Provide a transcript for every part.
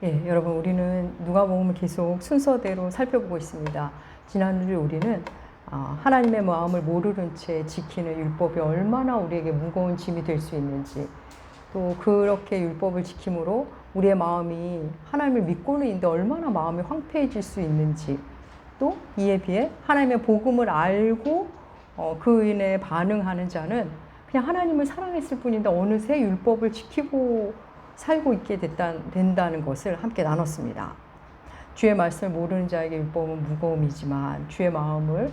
예, 여러분 우리는 누가복음을 계속 순서대로 살펴보고 있습니다. 지난주 우리는 하나님의 마음을 모르는 채 지키는 율법이 얼마나 우리에게 무거운 짐이 될 수 있는지, 또 그렇게 율법을 지킴으로 우리의 마음이 하나님을 믿고는 있는데 얼마나 마음이 황폐해질 수 있는지, 또 이에 비해 하나님의 복음을 알고 그 인에 반응하는 자는 그냥 하나님을 사랑했을 뿐인데 어느새 율법을 지키고 살고 있게 된다는 것을 함께 나눴습니다. 주의 말씀을 모르는 자에게 율법은 무거움이지만 주의 마음을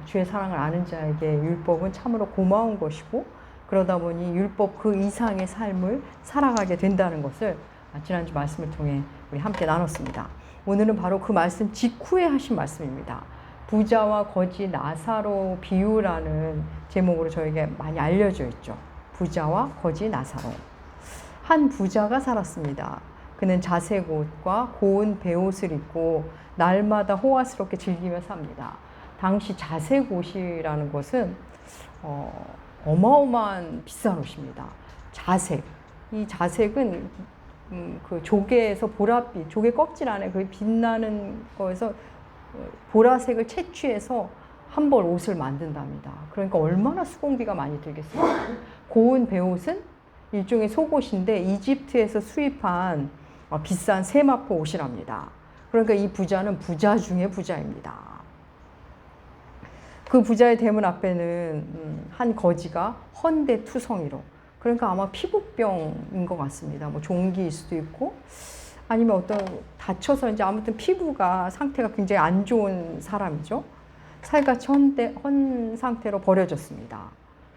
주의 사랑을 아는 자에게 율법은 참으로 고마운 것이고, 그러다 보니 율법 그 이상의 삶을 살아가게 된다는 것을 지난주 말씀을 통해 우리 함께 나눴습니다. 오늘은 바로 그 말씀 직후에 하신 말씀입니다. 부자와 거지 나사로 비유라는 제목으로 저에게 많이 알려져 있죠. 부자와 거지 나사로. 한 부자가 살았습니다. 그는 자색 옷과 고운 베옷을 입고 날마다 호화스럽게 즐기며 삽니다. 당시 자색 옷이라는 것은 어마어마한 비싼 옷입니다. 자색. 이 자색은 그 조개에서 보랏빛, 조개 껍질 안에 그 빛나는 거에서 보라색을 채취해서 한 벌 옷을 만든답니다. 그러니까 얼마나 수공비가 많이 들겠어요. 고운 베옷은 일종의 속옷인데 이집트에서 수입한 비싼 세마포 옷이랍니다. 그러니까 이 부자는 부자 중에 부자입니다. 그 부자의 대문 앞에는 한 거지가 헌데투성이로, 그러니까 아마 피부병인 것 같습니다. 뭐 종기일 수도 있고 아니면 어떤 다쳐서 이제 아무튼 피부가 상태가 굉장히 안 좋은 사람이죠. 살같이 헌 상태로 버려졌습니다.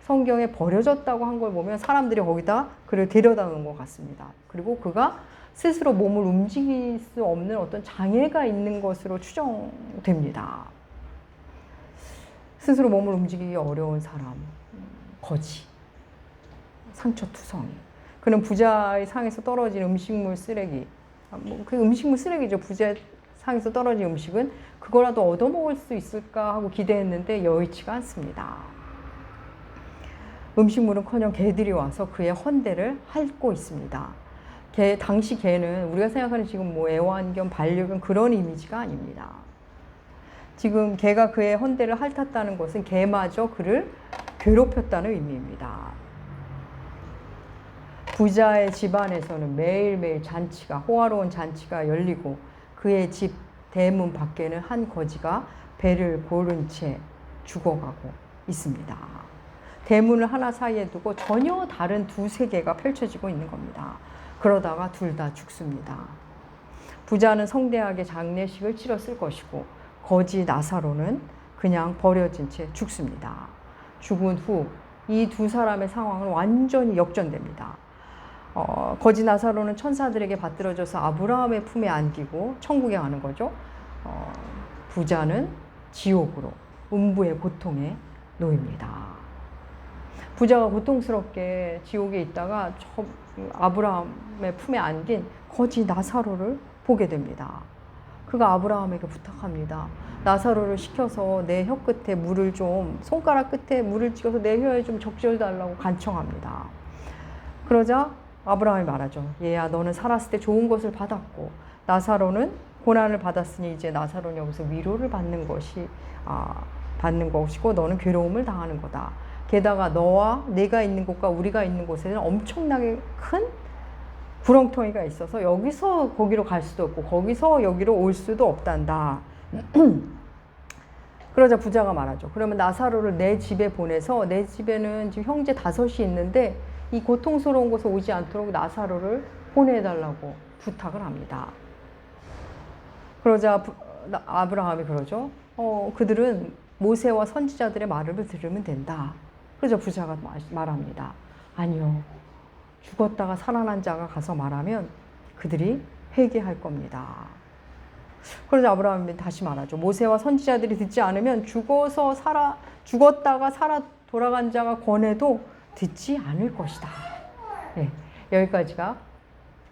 성경에 버려졌다고 한 걸 보면 사람들이 거기다 그를 데려다 놓은 것 같습니다. 그리고 그가 스스로 몸을 움직일 수 없는 어떤 장애가 있는 것으로 추정됩니다. 스스로 몸을 움직이기 어려운 사람, 거지, 상처투성이. 그는 부자의 상에서 떨어진 음식물 쓰레기, 그 음식물 쓰레기죠. 부자의 상에서 떨어진 음식은 그거라도 얻어먹을 수 있을까 하고 기대했는데 여의치가 않습니다. 음식물은커녕 개들이 와서 그의 헌대를 핥고 있습니다. 당시 개는 우리가 생각하는 지금 뭐 애완견, 반려견 그런 이미지가 아닙니다. 지금 개가 그의 헌대를 핥았다는 것은 개마저 그를 괴롭혔다는 의미입니다. 부자의 집안에서는 매일매일 잔치가, 호화로운 잔치가 열리고 그의 집 대문 밖에는 한 거지가 배를 고른 채 죽어가고 있습니다. 대문을 하나 사이에 두고 전혀 다른 두 세계가 펼쳐지고 있는 겁니다. 그러다가 둘 다 죽습니다. 부자는 성대하게 장례식을 치렀을 것이고 거지 나사로는 그냥 버려진 채 죽습니다. 죽은 후 이 두 사람의 상황은 완전히 역전됩니다. 거지 나사로는 천사들에게 받들어져서 아브라함의 품에 안기고 천국에 가는 거죠. 부자는 지옥으로, 음부의 고통에 놓입니다. 부자가 고통스럽게 지옥에 있다가 아브라함의 품에 안긴 거지 나사로를 보게 됩니다. 그가 아브라함에게 부탁합니다. 나사로를 시켜서 내 혀 끝에 물을 좀, 손가락 끝에 물을 찍어서 내 혀에 좀 적셔달라고 간청합니다. 그러자 아브라함이 말하죠. 얘야, 너는 살았을 때 좋은 것을 받았고 나사로는 고난을 받았으니 이제 나사로는 여기서 위로를 받는 것이고 너는 괴로움을 당하는 거다. 게다가 너와 내가 있는 곳과 우리가 있는 곳에는 엄청나게 큰 구렁텅이가 있어서 여기서 거기로 갈 수도 없고 거기서 여기로 올 수도 없단다. 그러자 부자가 말하죠. 그러면 나사로를 내 집에 보내서, 내 집에는 지금 형제 5이 있는데 이 고통스러운 곳에 오지 않도록 나사로를 보내달라고 부탁을 합니다. 그러자 아브라함이 그러죠. 그들은 모세와 선지자들의 말을 들으면 된다. 그러자 부자가 말합니다. 아니요. 죽었다가 살아난 자가 가서 말하면 그들이 회개할 겁니다. 그러자 아브라함이 다시 말하죠. 모세와 선지자들이 듣지 않으면 죽었다가 살아 돌아간 자가 권해도 듣지 않을 것이다. 네, 여기까지가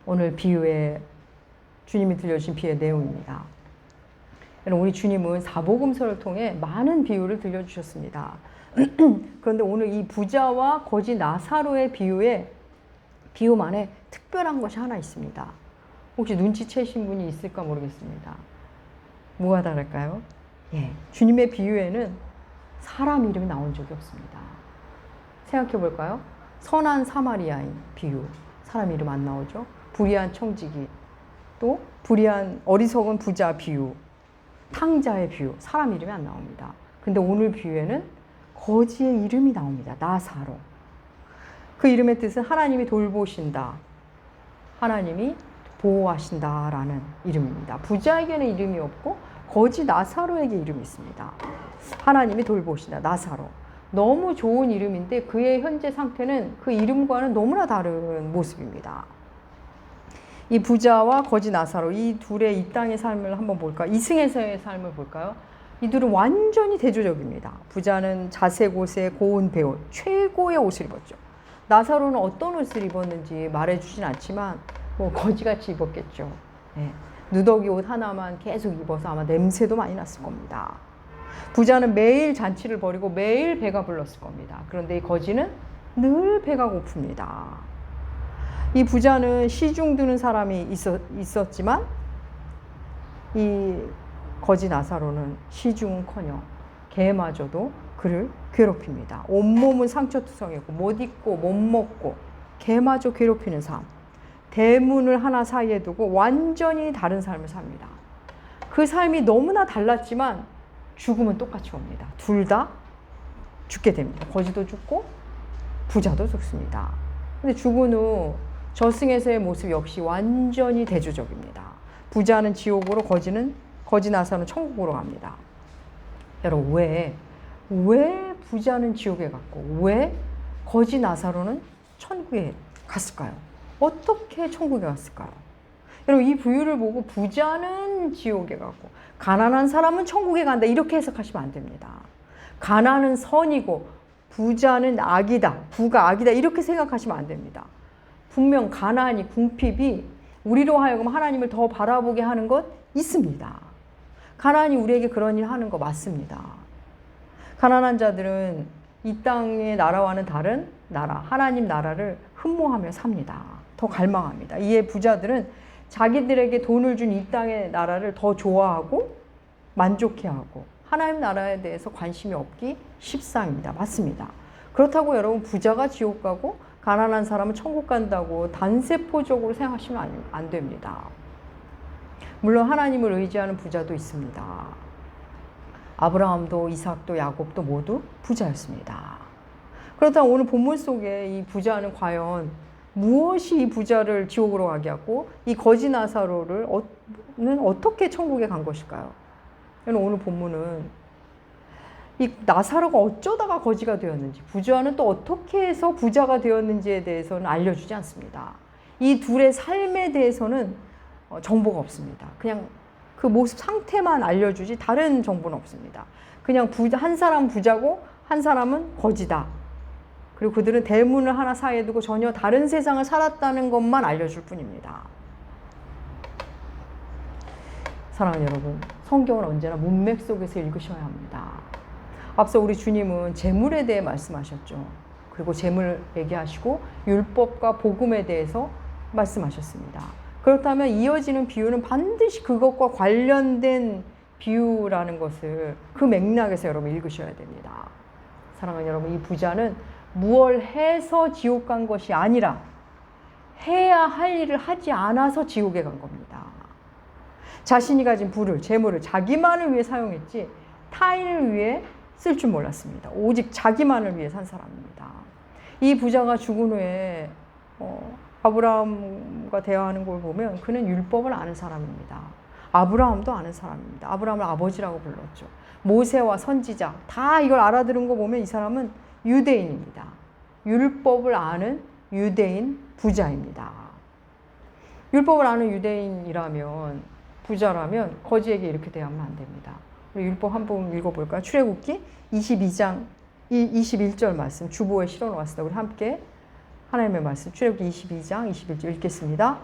오늘 비유의, 주님이 들려주신 비유의 내용입니다. 우리 주님은 사복음서를 통해 많은 비유를 들려주셨습니다. 그런데 오늘 이 부자와 거지 나사로의 비유만에 특별한 것이 하나 있습니다. 혹시 눈치채신 분이 있을까 모르겠습니다. 뭐가 다를까요? 예, 주님의 비유에는 사람 이름이 나온 적이 없습니다. 생각해 볼까요? 선한 사마리아인 비유, 사람 이름 안 나오죠? 불의한 청지기, 또 불의한 어리석은 부자 비유, 탕자의 비유, 사람 이름이 안 나옵니다. 근데 오늘 비유에는 거지의 이름이 나옵니다. 나사로. 그 이름의 뜻은 하나님이 돌보신다, 하나님이 보호하신다라는 이름입니다. 부자에게는 이름이 없고 거지 나사로에게 이름이 있습니다. 하나님이 돌보신다, 나사로. 너무 좋은 이름인데 그의 현재 상태는 그 이름과는 너무나 다른 모습입니다. 이 부자와 거지 나사로, 이 둘의 이 땅의 삶을 한번 볼까요? 이승에서의 삶을 볼까요? 이 둘은 완전히 대조적입니다. 부자는 자색 옷에 고운 배옷, 최고의 옷을 입었죠. 나사로는 어떤 옷을 입었는지 말해주진 않지만 뭐 거지같이 입었겠죠. 네. 누더기 옷 하나만 계속 입어서 아마 냄새도 많이 났을 겁니다. 부자는 매일 잔치를 벌이고 매일 배가 불렀을 겁니다. 그런데 이 거지는 늘 배가 고픕니다. 이 부자는 시중 드는 사람이 있었지만 이 거지 나사로는 시중은커녕 개마저도 그를 괴롭힙니다. 온몸은 상처투성이고 못 입고 못 먹고 개마저 괴롭히는 삶. 대문을 하나 사이에 두고 완전히 다른 삶을 삽니다. 그 삶이 너무나 달랐지만 죽음은 똑같이 옵니다. 둘 다 죽게 됩니다. 거지도 죽고 부자도 죽습니다. 근데 죽은 후 저승에서의 모습 역시 완전히 대조적입니다. 부자는 지옥으로, 거지 나사로는 천국으로 갑니다. 여러분, 왜 부자는 지옥에 갔고 왜 거지 나사로는 천국에 갔을까요? 어떻게 천국에 갔을까요? 여러분, 이 부유를 보고 부자는 지옥에 가고 가난한 사람은 천국에 간다, 이렇게 해석하시면 안 됩니다. 가난은 선이고 부자는 악이다, 부가 악이다, 이렇게 생각하시면 안 됩니다. 분명 가난이, 궁핍이 우리로 하여금 하나님을 더 바라보게 하는 것 있습니다. 가난이 우리에게 그런 일 하는 거 맞습니다. 가난한 자들은 이 땅의 나라와는 다른 나라, 하나님 나라를 흠모하며 삽니다. 더 갈망합니다. 이에 부자들은 자기들에게 돈을 준 이 땅의 나라를 더 좋아하고 만족해하고 하나님 나라에 대해서 관심이 없기 십상입니다. 맞습니다. 그렇다고 여러분, 부자가 지옥 가고 가난한 사람은 천국 간다고 단세포적으로 생각하시면 안 됩니다. 물론 하나님을 의지하는 부자도 있습니다. 아브라함도 이삭도 야곱도 모두 부자였습니다. 그렇다면 오늘 본문 속에 이 부자는 과연 무엇이 이 부자를 지옥으로 가게 하고 이 거지 나사로는 어떻게 천국에 간 것일까요? 오늘 본문은 이 나사로가 어쩌다가 거지가 되었는지, 부자는 또 어떻게 해서 부자가 되었는지에 대해서는 알려주지 않습니다. 이 둘의 삶에 대해서는 정보가 없습니다. 그냥 그 모습 상태만 알려주지 다른 정보는 없습니다. 그냥 한 사람은 부자고 한 사람은 거지다. 그리고 그들은 대문을 하나 사이에 두고 전혀 다른 세상을 살았다는 것만 알려줄 뿐입니다. 사랑하는 여러분, 성경은 언제나 문맥 속에서 읽으셔야 합니다. 앞서 우리 주님은 재물에 대해 말씀하셨죠. 그리고 재물 얘기하시고 율법과 복음에 대해서 말씀하셨습니다. 그렇다면 이어지는 비유는 반드시 그것과 관련된 비유라는 것을 그 맥락에서 여러분 읽으셔야 됩니다. 사랑하는 여러분, 이 부자는 무얼 해서 지옥 간 것이 아니라 해야 할 일을 하지 않아서 지옥에 간 겁니다. 자신이 가진 부를, 재물을 자기만을 위해 사용했지 타인을 위해 쓸 줄 몰랐습니다. 오직 자기만을 위해 산 사람입니다. 이 부자가 죽은 후에 아브라함과 대화하는 걸 보면 그는 율법을 아는 사람입니다. 아브라함도 아는 사람입니다. 아브라함을 아버지라고 불렀죠. 모세와 선지자 다 이걸 알아들은 거 보면 이 사람은 유대인입니다. 율법을 아는 유대인 부자입니다. 율법을 아는 유대인이라면, 부자라면 거지에게 이렇게 대하면 안 됩니다. 우리 율법 한번 읽어볼까요? 출애굽기 22장 21절 말씀 주보에 실어놓았습니다. 우리 함께 하나님의 말씀 출애굽기 22장 21절 읽겠습니다.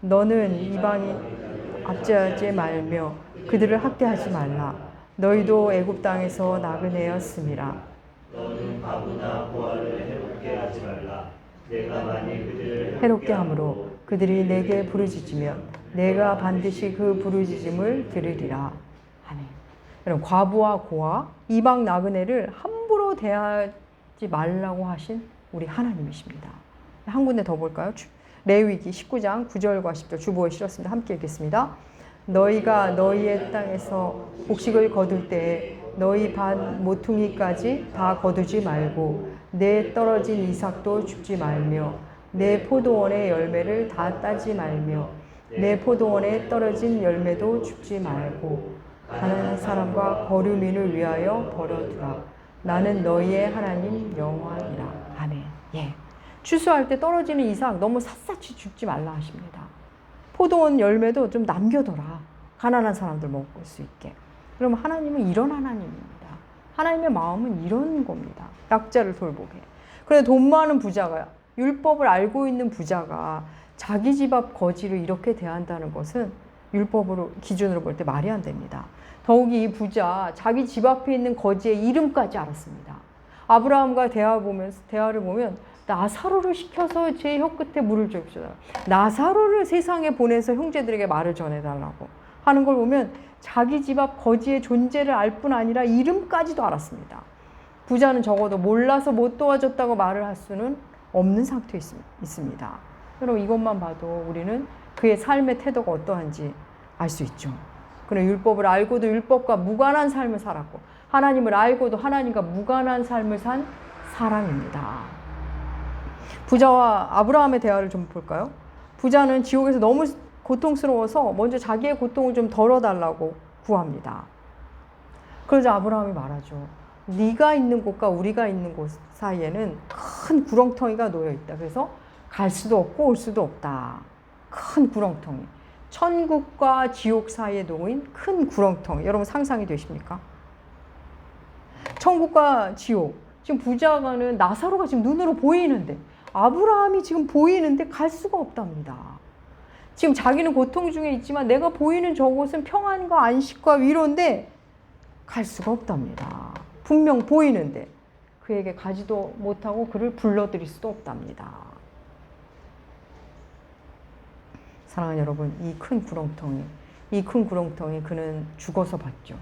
너는 이방인 압제하지 말며 그들을 학대하지 말라. 너희도 애굽 땅에서 나그네였음이라. 너는 과부나 고아를 해롭게 하지 말라. 내가 만일 그들을 해롭게 함으로 그들이 내게 부르짖으면 내가 반드시 그 부르짖음을 들으리라. 아멘. 여러분, 과부와 고아, 이방 나그네를 함부로 대하지 말라고 하신 우리 하나님이십니다. 한 군데 더 볼까요? 레위기 19장 9절과 10절 주보에 실었습니다. 함께 읽겠습니다. 너희가 너희의 땅에서 곡식을 거둘 때에 너희 반 모퉁이까지 다 거두지 말고 내 떨어진 이삭도 줍지 말며 내 포도원의 열매를 다 따지 말며 내 포도원에 떨어진 열매도 줍지 말고 가난한 사람과 거류민을 위하여 버려두라. 나는 너희의 하나님 여호와니라. 아멘. 예. 추수할 때 떨어지는 이삭 너무 샅샅이 줍지 말라 하십니다. 포도원 열매도 좀 남겨둬라. 가난한 사람들 먹을 수 있게. 그러면 하나님은 이런 하나님입니다. 하나님의 마음은 이런 겁니다. 약자를 돌보게. 그런데 돈 많은 부자가, 율법을 알고 있는 부자가 자기 집 앞 거지를 이렇게 대한다는 것은 율법으로 기준으로 볼 때 말이 안 됩니다. 더욱이 이 부자, 자기 집 앞에 있는 거지의 이름까지 알았습니다. 아브라함과 대화를 보면 나사로를 시켜서 제 혀 끝에 물을 줍시다. 나사로를 세상에 보내서 형제들에게 말을 전해달라고 하는 걸 보면 자기 집 앞 거지의 존재를 알 뿐 아니라 이름까지도 알았습니다. 부자는 적어도 몰라서 못 도와줬다고 말을 할 수는 없는 상태에 있습니다. 여러분, 이것만 봐도 우리는 그의 삶의 태도가 어떠한지 알 수 있죠. 그는 율법을 알고도 율법과 무관한 삶을 살았고 하나님을 알고도 하나님과 무관한 삶을 산 사람입니다. 부자와 아브라함의 대화를 좀 볼까요? 부자는 지옥에서 너무 고통스러워서 먼저 자기의 고통을 좀 덜어달라고 구합니다. 그러자 아브라함이 말하죠. 네가 있는 곳과 우리가 있는 곳 사이에는 큰 구렁텅이가 놓여 있다. 그래서 갈 수도 없고 올 수도 없다. 큰 구렁텅이. 천국과 지옥 사이에 놓인 큰 구렁텅이. 여러분 상상이 되십니까? 천국과 지옥. 지금 부자가는 나사로가 지금 눈으로 보이는데 아브라함이 지금 보이는데 갈 수가 없답니다. 지금 자기는 고통 중에 있지만 내가 보이는 저곳은 평안과 안식과 위로인데 갈 수가 없답니다. 분명 보이는데 그에게 가지도 못하고 그를 불러들일 수도 없답니다. 사랑하는 여러분, 이 큰 구렁텅이 그는 죽어서 봤죠.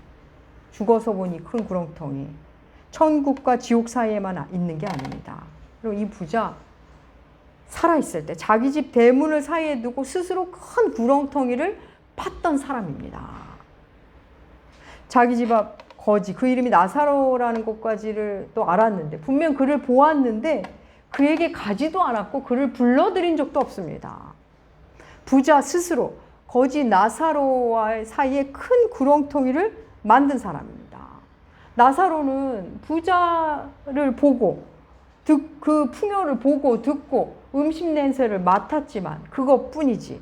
죽어서 본 이 큰 구렁텅이 천국과 지옥 사이에만 있는 게 아닙니다. 그리고 이 부자 살아있을 때 자기 집 대문을 사이에 두고 스스로 큰 구렁텅이를 팠던 사람입니다. 자기 집 앞 거지, 그 이름이 나사로라는 것까지를 또 알았는데 분명 그를 보았는데 그에게 가지도 않았고 그를 불러들인 적도 없습니다. 부자 스스로 거지 나사로와의 사이에 큰 구렁텅이를 만든 사람입니다. 나사로는 부자를 보고 그 풍요를 보고 듣고 음식 냄새를 맡았지만 그것뿐이지.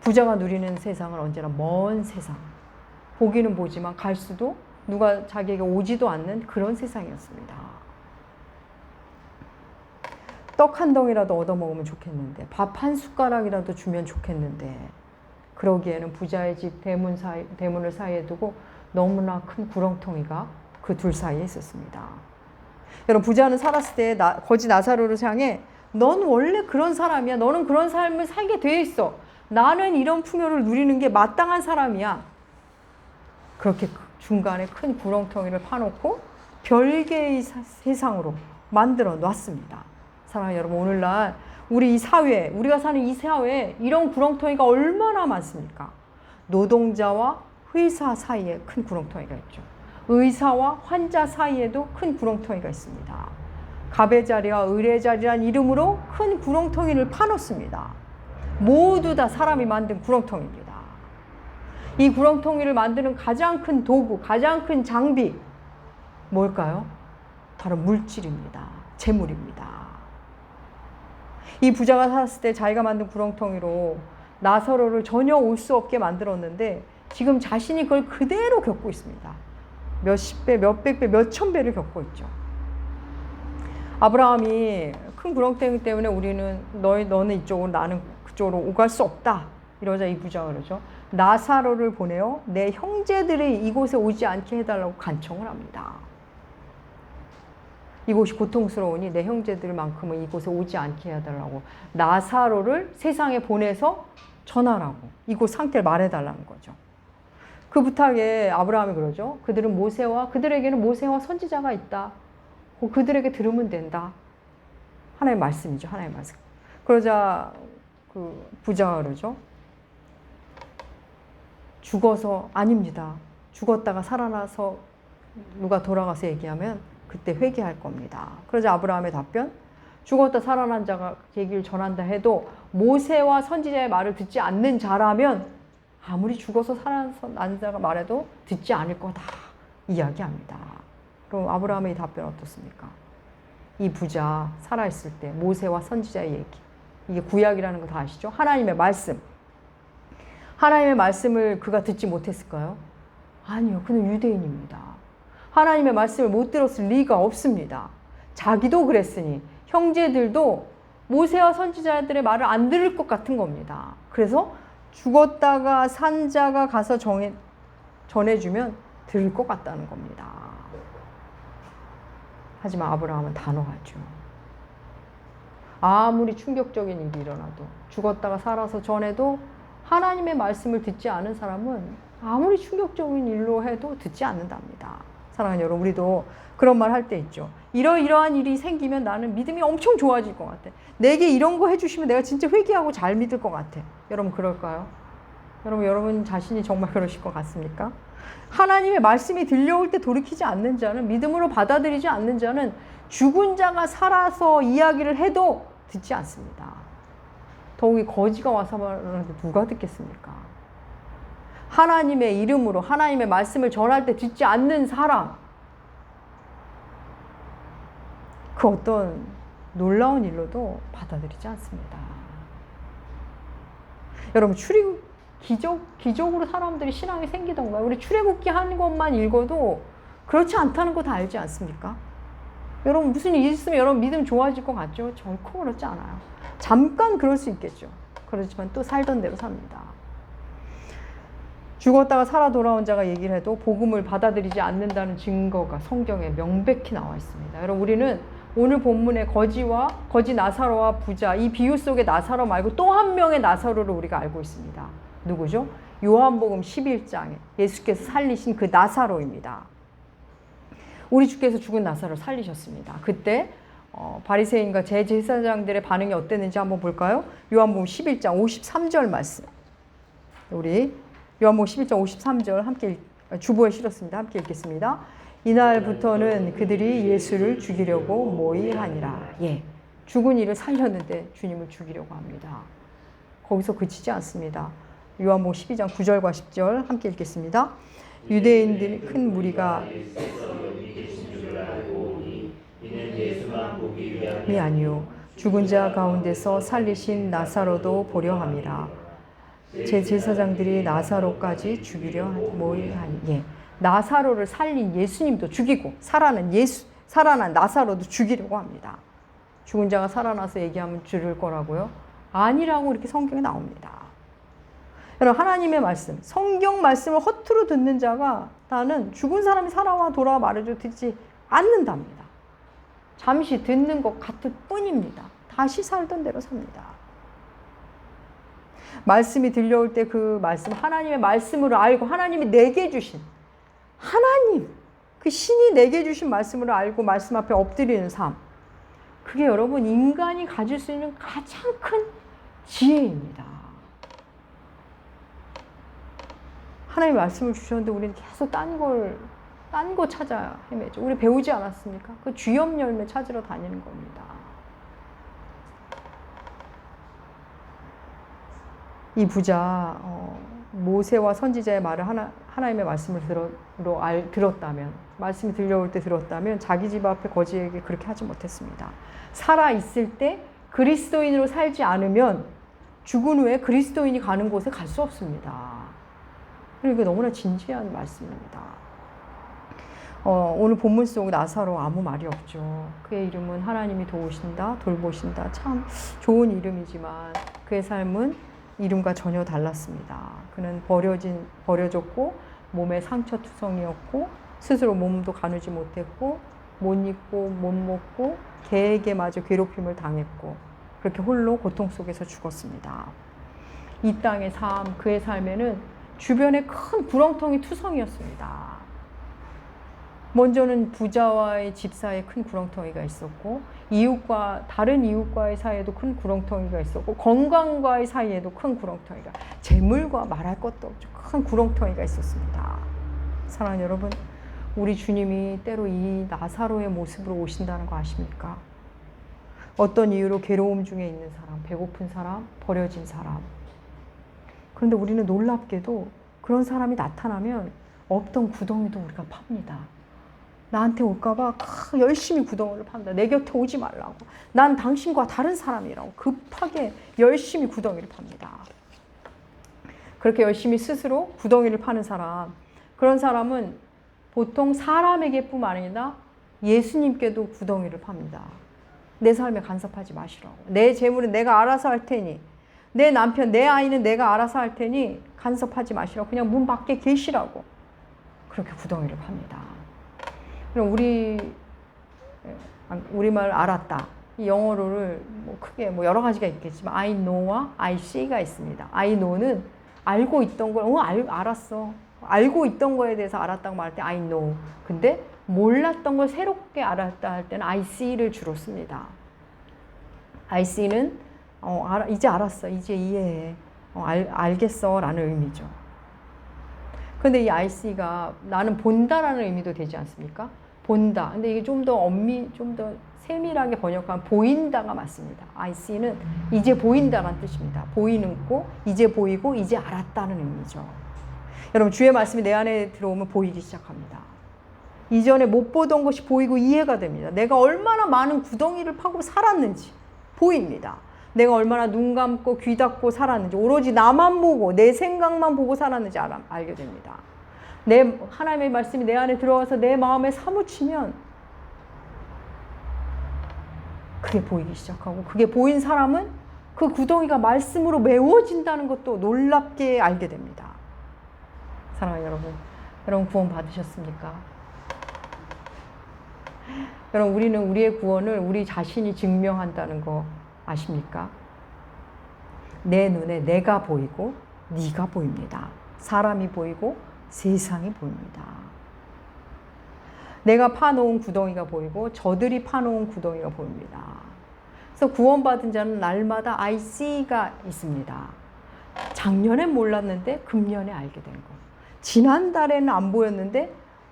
부자가 누리는 세상은 언제나 먼 세상. 보기는 보지만 갈 수도 누가 자기에게 오지도 않는 그런 세상이었습니다. 떡 한 덩이라도 얻어먹으면 좋겠는데 밥 한 숟가락이라도 주면 좋겠는데 그러기에는 부자의 집 대문을 사이에 두고 너무나 큰 구렁텅이가 그 둘 사이에 있었습니다. 여러분, 부자는 살았을 때 거지 나사로를 향해 넌 원래 그런 사람이야. 너는 그런 삶을 살게 돼 있어. 나는 이런 풍요를 누리는 게 마땅한 사람이야. 그렇게 중간에 큰 구렁텅이를 파놓고 별개의 세상으로 만들어 놨습니다. 사랑하는 여러분, 오늘날 우리 이 사회, 우리가 사는 이 사회에 이런 구렁텅이가 얼마나 많습니까? 노동자와 회사 사이에 큰 구렁텅이가 있죠. 의사와 환자 사이에도 큰 구렁텅이가 있습니다. 갑의자리와 의뢰자리란 이름으로 큰 구렁텅이를 파놓습니다. 모두 다 사람이 만든 구렁텅이입니다. 이 구렁텅이를 만드는 가장 큰 도구, 가장 큰 장비 뭘까요? 바로 물질입니다. 재물입니다. 이 부자가 살았을 때 자기가 만든 구렁텅이로 나사로를 전혀 올 수 없게 만들었는데 지금 자신이 그걸 그대로 겪고 있습니다. 몇십 배, 몇백 배, 몇천 배를 겪고 있죠. 아브라함이 큰 구렁텅이 때문에 우리는 너는 이쪽으로 나는 그쪽으로 오갈 수 없다. 이러자 이 부자가 그러죠. 나사로를 보내어 내 형제들이 이곳에 오지 않게 해달라고 간청을 합니다. 이곳이 고통스러우니 내 형제들만큼은 이곳에 오지 않게 해달라고 나사로를 세상에 보내서 전하라고 이곳 상태를 말해달라는 거죠. 그 부탁에 아브라함이 그러죠. 그들에게는 모세와 선지자가 있다. 그들에게 들으면 된다. 하나님의 말씀이죠. 하나님의 말씀. 그러자 그 부자가 그러죠. 죽어서 아닙니다. 죽었다가 살아나서 누가 돌아가서 얘기하면 그때 회개할 겁니다. 그러자 아브라함의 답변. 죽었다 살아난 자가 얘기를 전한다 해도 모세와 선지자의 말을 듣지 않는 자라면 아무리 죽어서 살아난 자가 말해도 듣지 않을 거다. 이야기합니다. 그럼 아브라함의 이 답변 어떻습니까? 이 부자 살아있을 때 모세와 선지자의 얘기. 이게 구약이라는 거 다 아시죠? 하나님의 말씀. 하나님의 말씀을 그가 듣지 못했을까요? 아니요. 그는 유대인입니다. 하나님의 말씀을 못 들었을 리가 없습니다. 자기도 그랬으니 형제들도 모세와 선지자들의 말을 안 들을 것 같은 겁니다. 그래서 죽었다가 산 자가 가서 전해주면 들을 것 같다는 겁니다. 하지만 아브라함은 단호하죠. 아무리 충격적인 일이 일어나도 죽었다가 살아서 전해도 하나님의 말씀을 듣지 않은 사람은 아무리 충격적인 일로 해도 듣지 않는답니다. 사랑하는 여러분, 우리도 그런 말 할 때 있죠. 이러이러한 일이 생기면 나는 믿음이 엄청 좋아질 것 같아. 내게 이런 거 해주시면 내가 진짜 회개하고 잘 믿을 것 같아. 여러분 그럴까요? 여러분 자신이 정말 그러실 것 같습니까? 하나님의 말씀이 들려올 때 돌이키지 않는 자는, 믿음으로 받아들이지 않는 자는 죽은 자가 살아서 이야기를 해도 듣지 않습니다. 더욱이 거지가 와서 말하는데 누가 듣겠습니까? 하나님의 이름으로 하나님의 말씀을 전할 때 듣지 않는 사람, 그 어떤 놀라운 일로도 받아들이지 않습니다. 여러분 기적으로 사람들이 신앙이 생기던가요? 우리 출애굽기 한 것만 읽어도 그렇지 않다는 거 다 알지 않습니까? 여러분 무슨 일 있으면 여러분 믿음 좋아질 것 같죠? 결코 그렇지 않아요. 잠깐 그럴 수 있겠죠. 그렇지만 또 살던 대로 삽니다. 죽었다가 살아 돌아온 자가 얘기를 해도 복음을 받아들이지 않는다는 증거가 성경에 명백히 나와 있습니다. 여러분 우리는 오늘 본문의 거지 나사로와 부자, 이 비유 속의 나사로 말고 또 한 명의 나사로를 우리가 알고 있습니다. 누구죠? 요한복음 11장에 예수께서 살리신 그 나사로입니다. 우리 주께서 죽은 나사로를 살리셨습니다. 그때 바리새인과 제사장들의 반응이 어땠는지 한번 볼까요? 요한복음 11장 53절 말씀. 우리 요한복음 11장 53절 함께 주보에 실었습니다. 함께 읽겠습니다. 이날부터는 그들이 예수를 죽이려고 모의하니라. 예, 죽은 이를 살렸는데 주님을 죽이려고 합니다. 거기서 그치지 않습니다. 요한복음 12장 9절과 10절 함께 읽겠습니다. 유대인들이 큰 무리가 이 아니요 죽은 자 가운데서 살리신 나사로도 보려 함이라. 제 제사장들이 나사로까지 죽이려 모의하니. 예, 나사로를 살린 예수님도 죽이고 살아난 나사로도 죽이려고 합니다. 죽은 자가 살아나서 얘기하면 죽을 거라고요? 아니라고 이렇게 성경에 나옵니다. 여러분 하나님의 말씀, 성경 말씀을 허투루 듣는 자가 나는 죽은 사람이 살아와 돌아와 말해도 듣지 않는답니다. 잠시 듣는 것 같을 뿐입니다. 다시 살던 대로 삽니다. 말씀이 들려올 때 그 말씀, 하나님의 말씀으로 알고 하나님이 내게 주신 하나님, 그 신이 내게 주신 말씀으로 알고 말씀 앞에 엎드리는 삶, 그게 여러분 인간이 가질 수 있는 가장 큰 지혜입니다. 하나님의 말씀을 주셨는데 우리는 계속 딴 거 찾아 헤매죠. 우리 배우지 않았습니까? 그 주염 열매 찾으러 다니는 겁니다. 이 부자 모세와 선지자의 말을 하나님의 말씀을 들었다면, 말씀이 들려올 때 들었다면 자기 집 앞에 거지에게 그렇게 하지 못했습니다. 살아있을 때 그리스도인으로 살지 않으면 죽은 후에 그리스도인이 가는 곳에 갈 수 없습니다. 그리고 너무나 진지한 말씀입니다. 오늘 본문 속 나사로 아무 말이 없죠. 그의 이름은 하나님이 도우신다, 돌보신다. 참 좋은 이름이지만 그의 삶은 이름과 전혀 달랐습니다. 그는 버려졌고 몸에 상처투성이었고 스스로 몸도 가누지 못했고 못 입고 못 먹고 개에게 마저 괴롭힘을 당했고 그렇게 홀로 고통 속에서 죽었습니다. 이 땅의 삶, 그의 삶에는 주변에 큰 구렁텅이 투성이었습니다. 먼저는 부자와의 집 사이에 큰 구렁텅이가 있었고 다른 이웃과의 사이에도 큰 구렁텅이가 있었고 건강과의 사이에도 큰 구렁텅이가, 재물과 말할 것도 없죠. 큰 구렁텅이가 있었습니다. 사랑하는 여러분, 우리 주님이 때로 이 나사로의 모습으로 오신다는 거 아십니까? 어떤 이유로 괴로움 중에 있는 사람, 배고픈 사람, 버려진 사람. 그런데 우리는 놀랍게도 그런 사람이 나타나면 없던 구덩이도 우리가 팝니다. 나한테 올까봐 열심히 구덩이를 팝니다. 내 곁에 오지 말라고. 난 당신과 다른 사람이라고 급하게 열심히 구덩이를 팝니다. 그렇게 열심히 스스로 구덩이를 파는 사람, 그런 사람은 보통 사람에게뿐만 아니라 예수님께도 구덩이를 팝니다. 내 삶에 간섭하지 마시라고. 내 재물은 내가 알아서 할 테니, 내 남편, 내 아이는 내가 알아서 할 테니 간섭하지 마시라고. 그냥 문 밖에 계시라고. 그렇게 구덩이를 팝니다. 그럼 우리말 알았다. 이 영어로를 크게 여러 가지가 있겠지만 I know와 I see가 있습니다. I know는 알고 있던 걸 알았어. 알고 있던 거에 대해서 알았다고 말할 때 I know. 근데 몰랐던 걸 새롭게 알았다 할 때는 I see를 주로 씁니다. I see는 이제 알았어. 이제 이해해. 알겠어. 라는 의미죠. 근데 이 I see가 나는 본다라는 의미도 되지 않습니까? 본다. 근데 이게 좀 더 세밀하게 번역하면 보인다가 맞습니다. I see는 이제 보인다라는 뜻입니다. 보이는 거, 이제 보이고, 이제 알았다는 의미죠. 여러분, 주의 말씀이 내 안에 들어오면 보이기 시작합니다. 이전에 못 보던 것이 보이고 이해가 됩니다. 내가 얼마나 많은 구덩이를 파고 살았는지 보입니다. 내가 얼마나 눈 감고 귀 닫고 살았는지, 오로지 나만 보고 내 생각만 보고 살았는지 알게 됩니다. 하나님의 말씀이 내 안에 들어와서 내 마음에 사무치면 그게 보이기 시작하고, 그게 보인 사람은 그 구덩이가 말씀으로 메워진다는 것도 놀랍게 알게 됩니다. 사랑하는 여러분 구원 받으셨습니까? 여러분, 우리는 우리의 구원을 우리 자신이 증명한다는 거 아십니까? 내 눈에 내가 보이고 네가 보입니다. 사람이 보이고 세상이 보입니다. 내가 파놓은 구덩이가 보이고 저들이 파놓은 구덩이가 보입니다. 그래서 구원받은 자는 날마다 I see가 있습니다. 작년엔 몰랐는데 금년에 알게 된 것. 지난달에는 안 보였는데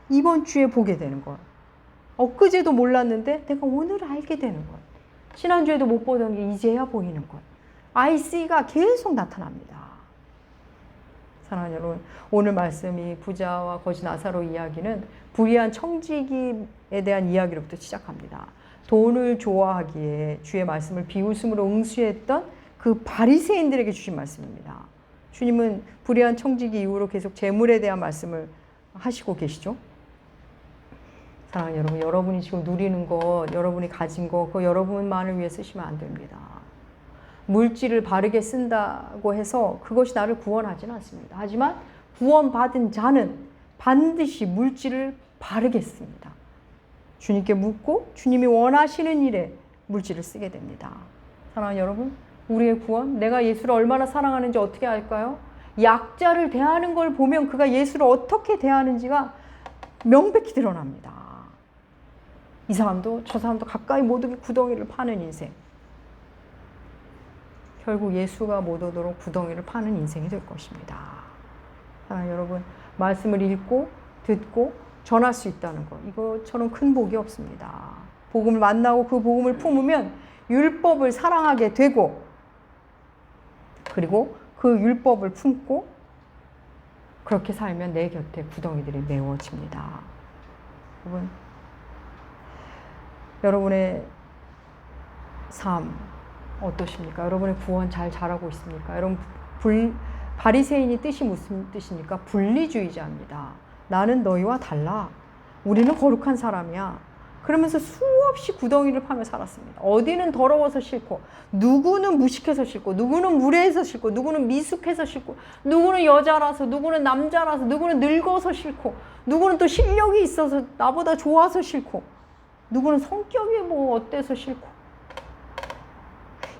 이번 주에 보게 되는 것. 엊그제도 몰랐는데 내가 오늘 알게 되는 것. 지난주에도 못 보던 게 이제야 보이는 것. I see가 계속 나타납니다. 사랑하는 여러분, 오늘 말씀이 부자와 거지 나사로 이야기는 불의한 청지기에 대한 이야기로부터 시작합니다. 돈을 좋아하기에 주의 말씀을 비웃음으로 응수했던 그 바리새인들에게 주신 말씀입니다. 주님은 불의한 청지기 이후로 계속 재물에 대한 말씀을 하시고 계시죠. 사랑하는 여러분, 여러분이 지금 누리는 것, 여러분이 가진 것, 그거 여러분만을 위해 쓰시면 안 됩니다. 물질을 바르게 쓴다고 해서 그것이 나를 구원하지는 않습니다. 하지만 구원받은 자는 반드시 물질을 바르게 씁니다. 주님께 묻고 주님이 원하시는 일에 물질을 쓰게 됩니다. 사랑하는 여러분, 우리의 구원, 내가 예수를 얼마나 사랑하는지 어떻게 알까요? 약자를 대하는 걸 보면 그가 예수를 어떻게 대하는지가 명백히 드러납니다. 이 사람도 저 사람도 가까이 못 오게 구덩이를 파는 인생. 결국 예수가 못 오도록 구덩이를 파는 인생이 될 것입니다. 사랑하는 여러분, 말씀을 읽고 듣고 전할 수 있다는 것, 이것처럼 큰 복이 없습니다. 복음을 만나고 그 복음을 품으면 율법을 사랑하게 되고, 그리고 그 율법을 품고 그렇게 살면 내 곁에 구덩이들이 메워집니다. 여러분의 삶 어떠십니까? 여러분의 구원 잘 자라고 있습니까? 여러분, 바리새인이 뜻이 무슨 뜻입니까? 분리주의자입니다. 나는 너희와 달라. 우리는 거룩한 사람이야. 그러면서 수없이 구덩이를 파며 살았습니다. 어디는 더러워서 싫고, 누구는 무식해서 싫고, 누구는 무례해서 싫고, 누구는 미숙해서 싫고, 누구는 여자라서, 누구는 남자라서, 누구는 늙어서 싫고, 누구는 또 실력이 있어서 나보다 좋아서 싫고, 누구는 성격이 뭐 어때서 싫고.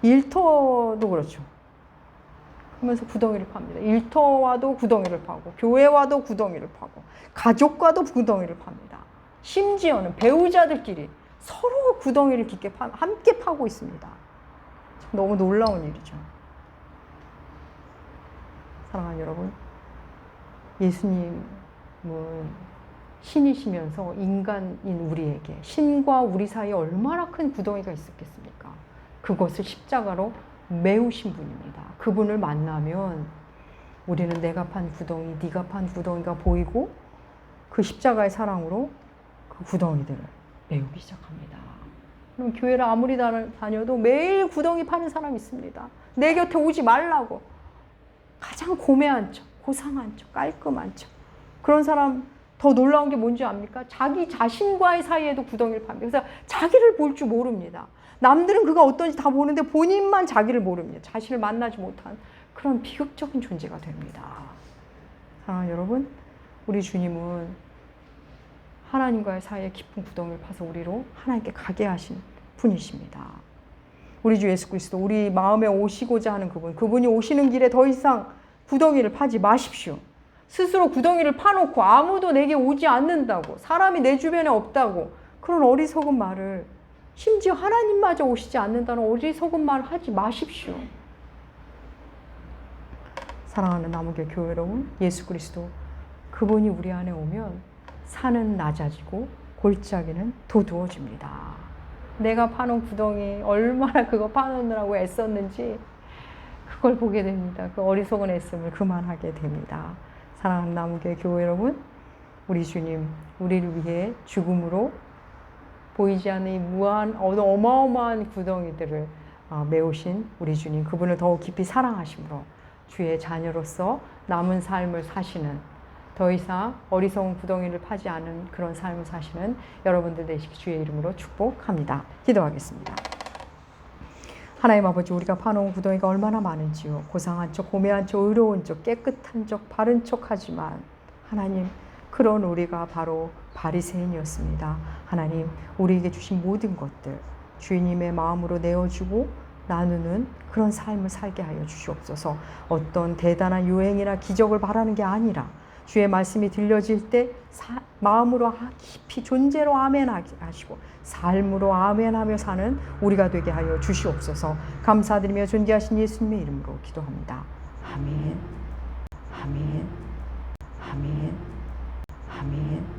일터도 그렇죠. 그러면서 구덩이를 팝니다. 일터와도 구덩이를 파고, 교회와도 구덩이를 파고, 가족과도 구덩이를 팝니다. 심지어는 배우자들끼리 서로 구덩이를 깊게 함께 파고 있습니다. 너무 놀라운 일이죠. 사랑하는 여러분, 예수님은 신이시면서 인간인 우리에게, 신과 우리 사이에 얼마나 큰 구덩이가 있었겠습니까? 그것을 십자가로 메우신 분입니다. 그분을 만나면 우리는 내가 판 구덩이, 네가 판 구덩이가 보이고 그 십자가의 사랑으로 그 구덩이들을 메우기 시작합니다. 그럼 교회를 아무리 다녀도 매일 구덩이 파는 사람이 있습니다. 내 곁에 오지 말라고. 가장 고매한 척, 고상한 척, 깔끔한 척. 그런 사람 더 놀라운 게 뭔지 압니까? 자기 자신과의 사이에도 구덩이를 팝니다. 그래서 자기를 볼 줄 모릅니다. 남들은 그가 어떤지 다 보는데 본인만 자기를 모릅니다. 자신을 만나지 못한 그런 비극적인 존재가 됩니다. 사랑하는 여러분, 우리 주님은 하나님과의 사이에 깊은 구덩이를 파서 우리로 하나님께 가게 하신 분이십니다. 우리 주 예수 그리스도, 우리 마음에 오시고자 하는 그분이 오시는 길에 더 이상 구덩이를 파지 마십시오. 스스로 구덩이를 파놓고 아무도 내게 오지 않는다고, 사람이 내 주변에 없다고, 그런 어리석은 말을, 심지어 하나님마저 오시지 않는다는 어리석은 말을 하지 마십시오. 사랑하는 남은교회 교회 여러분, 예수 그리스도 그분이 우리 안에 오면 산은 낮아지고 골짜기는 도두어집니다. 내가 파놓은 구덩이 얼마나 그거 파놓느라고 애썼는지 그걸 보게 됩니다. 그 어리석은 애씀을 그만하게 됩니다. 사랑하는 남은교회 교회 여러분, 우리 주님, 우리를 위해 죽음으로 보이지 않는 이 무한 어마어마한 구덩이들을 메우신 우리 주님, 그분을 더욱 깊이 사랑하심으로 주의 자녀로서 남은 삶을 사시는, 더 이상 어리석은 구덩이를 파지 않은 그런 삶을 사시는 여러분들 되시기 주의 이름으로 축복합니다. 기도하겠습니다. 하나님 아버지, 우리가 파놓은 구덩이가 얼마나 많은지요. 고상한 척, 고매한 척, 의로운 척, 깨끗한 척, 바른 척 하지만 하나님, 그런 우리가 바로 바리새인이었습니다. 하나님, 우리에게 주신 모든 것들 주님의 마음으로 내어주고 나누는 그런 삶을 살게 하여 주시옵소서. 어떤 대단한 유행이나 기적을 바라는 게 아니라 주의 말씀이 들려질 때 마음으로 깊이 존재로 아멘 하시고 삶으로 아멘하며 사는 우리가 되게 하여 주시옵소서. 감사드리며 존귀하신 예수님의 이름으로 기도합니다. 아멘. 아멘. 아멘. 아멘.